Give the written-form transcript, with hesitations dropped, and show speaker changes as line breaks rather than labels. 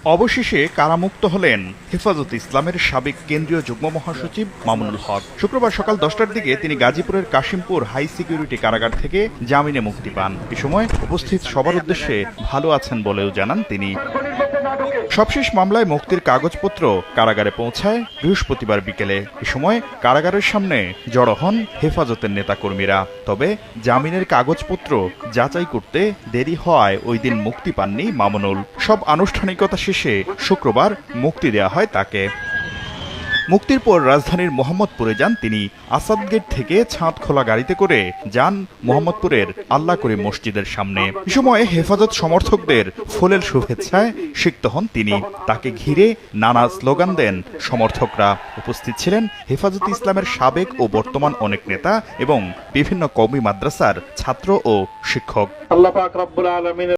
অবশেষে কারামুক্ত হলেন হেফাজতে ইসলামের সাবেক কেন্দ্রীয় যুগ্ম মহাসচিব মামুনুল হক। শুক্রবার সকাল 10টার দিকে তিনি গাজীপুরের কাশিমপুর হাই সিকিউরিটি কারাগার থেকে জামিনে মুক্তি পান। এ সময় উপস্থিত সবার উদ্দেশ্যে ভালো আছেন বলেও জানান তিনি। সবশেষ মামলায় মুক্তির কাগজপত্র কারাগারে পৌঁছায় বৃহস্পতিবার বিকেলে। এ সময় কারাগারের সামনে জড়ো হন হেফাজতের নেতাকর্মীরা। তবে জামিনের কাগজপত্র যাচাই করতে দেরি হওয়ায় ওই দিন মুক্তি পাননি মামুনুল। সব আনুষ্ঠানিকতা শেষে শুক্রবার মুক্তি দেওয়া হয় তাকে। মুক্তির পর রাজধানীর মোহাম্মদপুরে যান তিনি। আসাদ গেট থেকে ছাদ খোলা গাড়িতে করে যান মোহাম্মদপুরের আল্লাহ করিম মসজিদের সামনে। এ সময় হেফাজত সমর্থকদের ফুলেল শুভেচ্ছায় সিক্ত হন তিনি। তাকে ঘিরে নানা স্লোগান দেন সমর্থকরা। উপস্থিত ছিলেন হেফাজতে ইসলামের সাবেক ও বর্তমান অনেক নেতা এবং বিভিন্ন কওমি মাদ্রাসার ছাত্র ও শিক্ষক।